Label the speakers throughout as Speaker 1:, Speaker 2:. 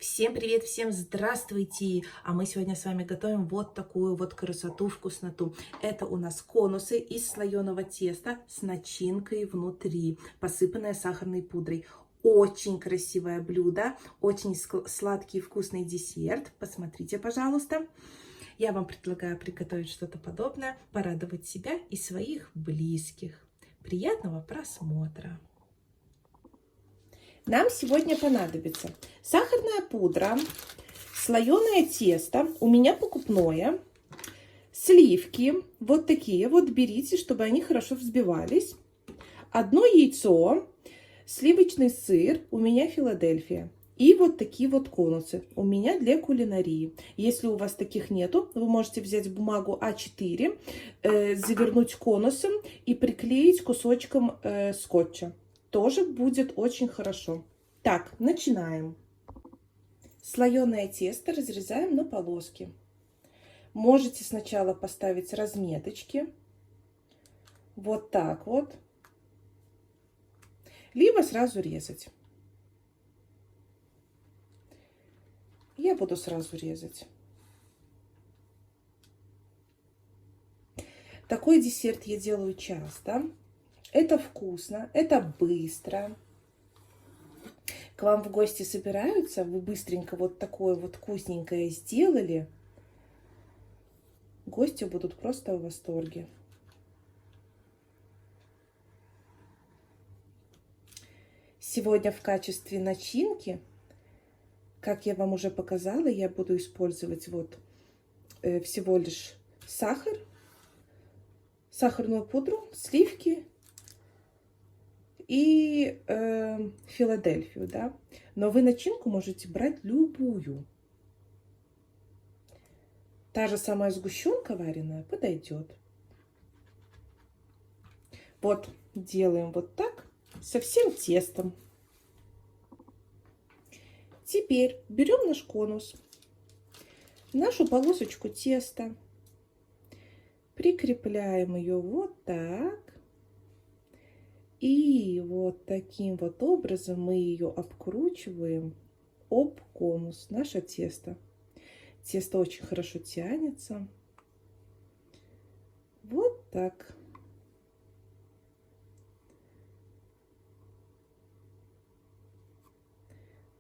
Speaker 1: Всем привет, всем здравствуйте! А мы сегодня с вами готовим вот такую вот красоту, вкусноту. Это у нас конусы из слоеного теста с начинкой внутри, посыпанная сахарной пудрой. Очень красивое блюдо, очень сладкий и вкусный десерт. Посмотрите, пожалуйста. Я вам предлагаю приготовить что-то подобное, порадовать себя и своих близких. Приятного просмотра! Нам сегодня понадобится сахарная пудра, слоеное тесто, у меня покупное, сливки, вот такие вот берите, чтобы они хорошо взбивались, одно яйцо, сливочный сыр, у меня Филадельфия. И вот такие вот конусы у меня для кулинарии. Если у вас таких нету, вы можете взять бумагу А4, завернуть конусом и приклеить кусочком скотча. Тоже будет очень хорошо. Так, начинаем. Слоеное тесто разрезаем на полоски. Можете сначала поставить разметочки. Вот так вот. Либо сразу резать. Я буду сразу резать. Такой десерт я делаю часто. Это вкусно, это быстро. К вам в гости собираются, вы быстренько вот такое вот вкусненькое сделали. Гости будут просто в восторге. Сегодня в качестве начинки, как я вам уже показала, я буду использовать вот всего лишь сахар, сахарную пудру, сливки и Филадельфию, да. Но вы начинку можете брать любую. Та же самая сгущенка вареная подойдет. Вот делаем вот так со всем тестом. Теперь берем наш конус, нашу полосочку теста, прикрепляем ее вот так. И вот таким вот образом мы ее обкручиваем об конус, наше тесто. Тесто очень хорошо тянется. Вот так.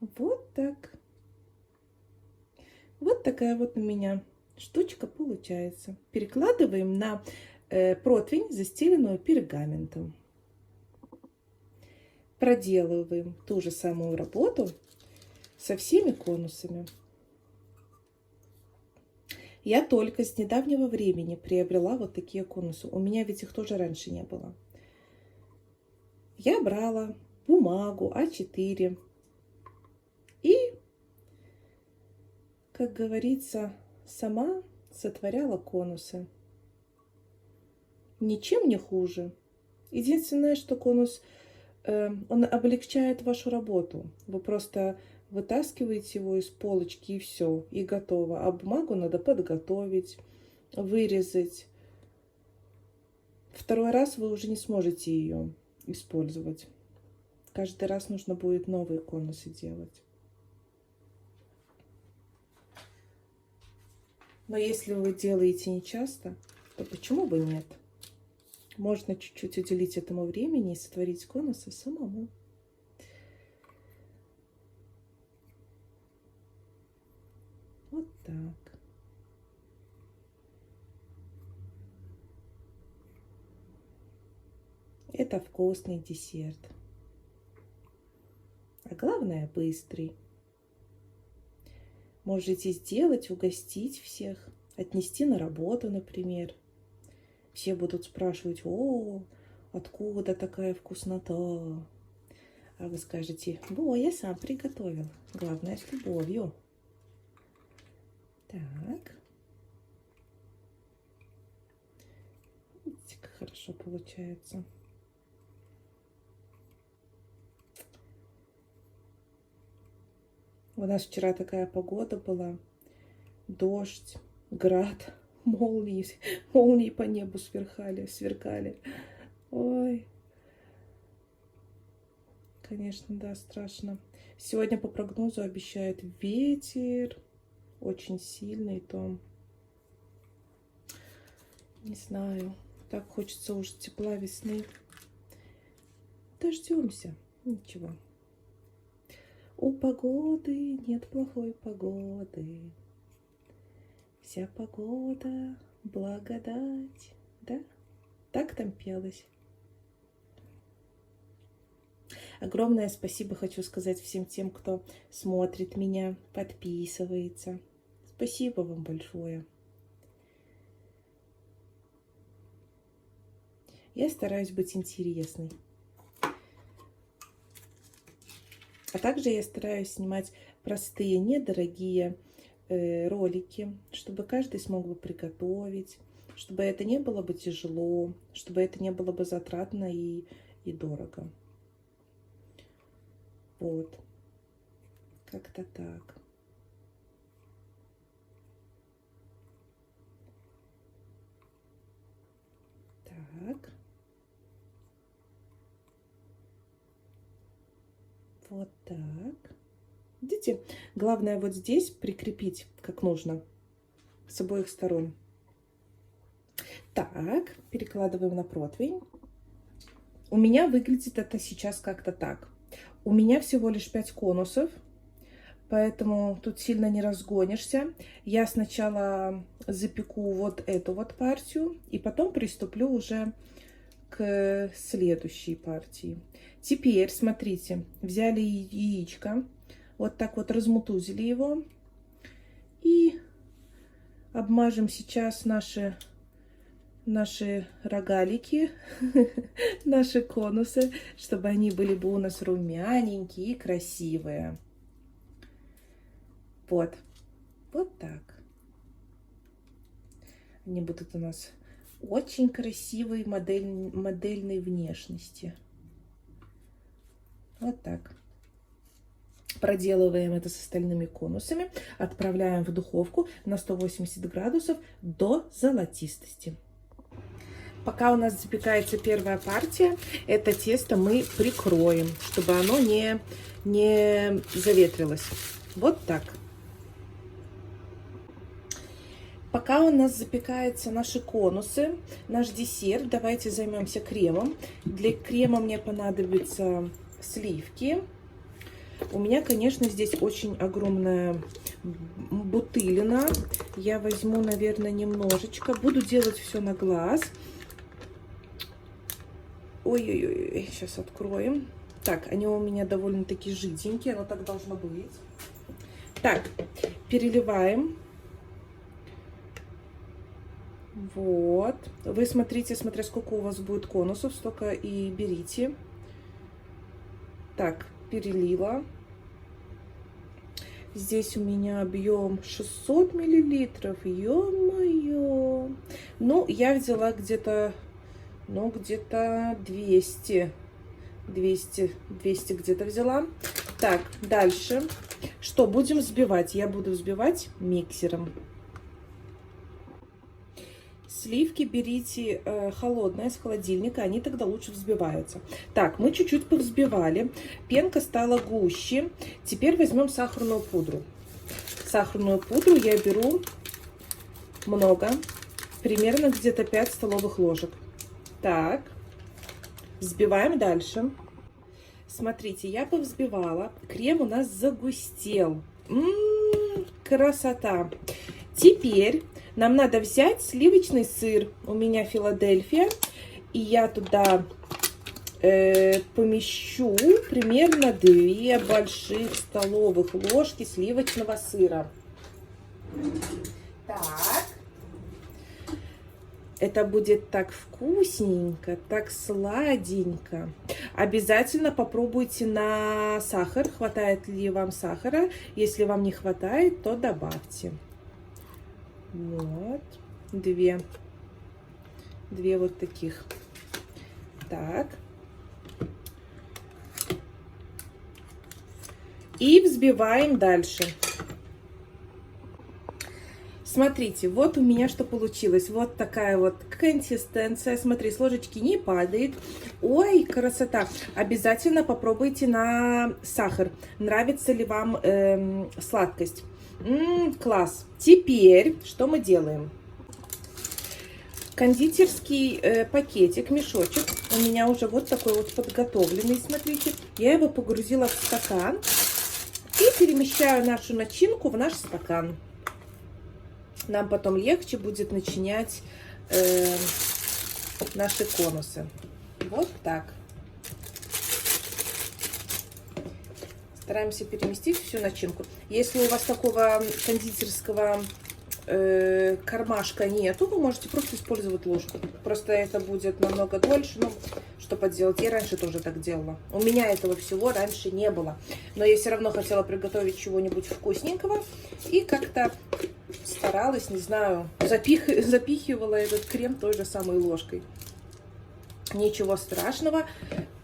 Speaker 1: Вот так. Вот такая вот у меня штучка получается. Перекладываем на противень, застеленную пергаментом. Проделываем ту же самую работу со всеми конусами. Я только с недавнего времени приобрела вот такие конусы. У меня ведь их тоже раньше не было. Я брала бумагу А4 и, как говорится, сама сотворяла конусы. Ничем не хуже. Единственное, что конус, он облегчает вашу работу. Вы просто вытаскиваете его из полочки и все, и готово. А бумагу надо подготовить, вырезать. Второй раз вы уже не сможете ее использовать. Каждый раз нужно будет новые конусы делать. Но если вы делаете нечасто, то почему бы нет? Можно чуть-чуть уделить этому времени и сотворить конусы самому. Вот так. Это вкусный десерт. А главное, быстрый. Можете сделать, угостить всех, отнести на работу, например. Все будут спрашивать: о, откуда такая вкуснота? А вы скажете: о, я сам приготовил. Главное, с любовью. Так. Видите, как хорошо получается. У нас вчера такая погода была. Дождь, град, молнии по небу сверкали. Ой, конечно, да, страшно. Сегодня по прогнозу обещают ветер очень сильный, то не знаю, так хочется уже тепла, весны. Дождемся, ничего. У погоды нет плохой погоды. Вся погода благодать, да? Так там пелось. Огромное спасибо хочу сказать всем тем, кто смотрит меня, подписывается. Спасибо вам большое. Я стараюсь быть интересной. А также я стараюсь снимать простые, недорогие ролики, чтобы каждый смог бы приготовить, чтобы это не было бы тяжело, чтобы это не было бы затратно и дорого. Вот. Как-то так. Так. Вот так. Видите? Главное вот здесь прикрепить как нужно с обоих сторон. Так, перекладываем на противень. У меня выглядит это сейчас как-то так. У меня всего лишь 5 конусов, поэтому тут сильно не разгонишься. Я сначала запеку вот эту вот партию, и потом приступлю уже к следующей партии. Теперь, смотрите, взяли яичко, вот так вот размутузили его, и обмажем сейчас наши рогалики, наши конусы, чтобы они были бы у нас румяненькие и красивые. Вот. Вот так. Они будут у нас очень красивой модельной внешности. Вот так. Проделываем это с остальными конусами. Отправляем в духовку на 180 градусов до золотистости. Пока у нас запекается первая партия, это тесто мы прикроем, чтобы оно не заветрилось. Вот так. Пока у нас запекаются наши конусы, наш десерт, давайте займемся кремом. Для крема мне понадобятся сливки. У меня, конечно, здесь очень огромная бутылина. Я возьму, наверное, немножечко. Буду делать все на глаз. Ой-ой-ой, сейчас откроем. Так, они у меня довольно-таки жиденькие, оно так должно быть. Так, переливаем. Вот. Вы смотрите, смотря сколько у вас будет конусов, столько и берите. Так, перелила. Здесь у меня объем 600 миллилитров. Ё-моё. Ну, я взяла где-то, ну, где-то 200 где-то взяла. Так, дальше. Что будем взбивать? Я буду взбивать миксером. Сливки берите холодные с холодильника, они тогда лучше взбиваются. Так, мы чуть-чуть повзбивали, пенка стала гуще. Теперь возьмем сахарную пудру. Сахарную пудру я беру много, примерно где-то 5 столовых ложек. Так, взбиваем дальше. Смотрите, я повзбивала, крем у нас загустел. Красота! Теперь нам надо взять сливочный сыр. У меня Филадельфия. И я туда помещу примерно 2 больших столовых ложки сливочного сыра. Так. Это будет так вкусненько, так сладенько. Обязательно попробуйте на сахар, хватает ли вам сахара. Если вам не хватает, то добавьте. Вот, 2 вот таких. Так. И взбиваем дальше. Смотрите, вот у меня что получилось. Вот такая вот консистенция. Смотри, с ложечки не падает. Ой, красота. Обязательно попробуйте на сахар. Нравится ли вам сладкость? Класс. Теперь что мы делаем? Кондитерский пакетик, мешочек. У меня уже вот такой вот подготовленный, смотрите. Я его погрузила в стакан. И перемещаю нашу начинку в наш стакан. Нам потом легче будет начинять наши конусы. Вот так. Стараемся переместить всю начинку. Если у вас такого кондитерского кармашка нету, вы можете просто использовать ложку. Просто это будет намного дольше. Ну, что поделать, я раньше тоже так делала. У меня этого всего раньше не было. Но я все равно хотела приготовить чего-нибудь вкусненького. И как-то старалась, не знаю, запихивала этот крем той же самой ложкой. Ничего страшного.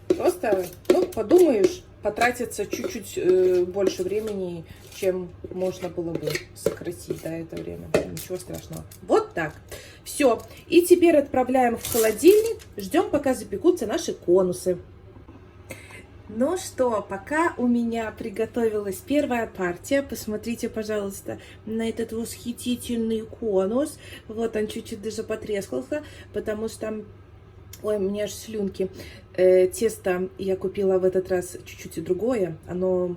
Speaker 1: Просто, ну, подумаешь, потратится чуть-чуть больше времени, чем можно было бы сократить, да, это время. Ничего страшного. Вот так. Все. И теперь отправляем в холодильник. Ждем, пока запекутся наши конусы. Ну что, пока у меня приготовилась первая партия, посмотрите, пожалуйста, на этот восхитительный конус. Вот он чуть-чуть даже потрескался, потому что, ой, у меня аж слюнки. Тесто я купила в этот раз чуть-чуть другое, оно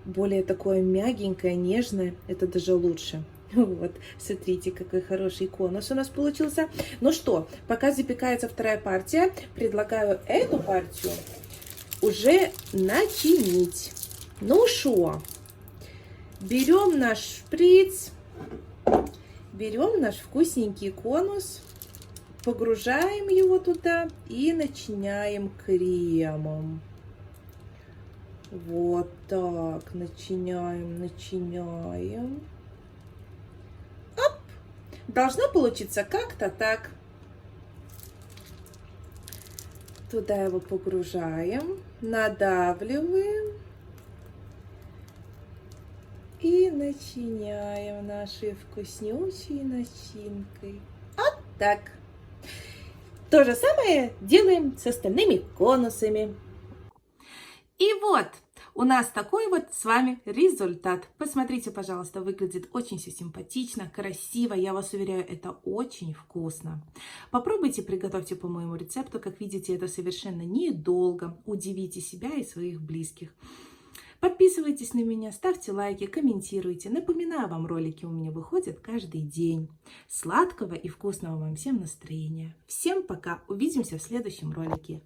Speaker 1: более такое мягенькое, нежное, это даже лучше. Вот, смотрите, какой хороший конус у нас получился. Ну что, пока запекается вторая партия, предлагаю эту партию уже начинить. Ну что, берем наш шприц, берем наш вкусненький конус, погружаем его туда и начиняем кремом. Вот так, начиняем, начиняем. Оп! Должно получиться как-то так. Туда его погружаем, надавливаем и начиняем нашей вкуснючей начинкой. Вот так. То же самое делаем с остальными конусами. И вот у нас такой вот с вами результат. Посмотрите, пожалуйста, выглядит очень все симпатично, красиво. Я вас уверяю, это очень вкусно. Попробуйте, приготовьте по моему рецепту. Как видите, это совершенно недолго. Удивите себя и своих близких. Подписывайтесь на меня, ставьте лайки, комментируйте. Напоминаю вам, ролики у меня выходят каждый день. Сладкого и вкусного вам всем настроения. Всем пока. Увидимся в следующем ролике.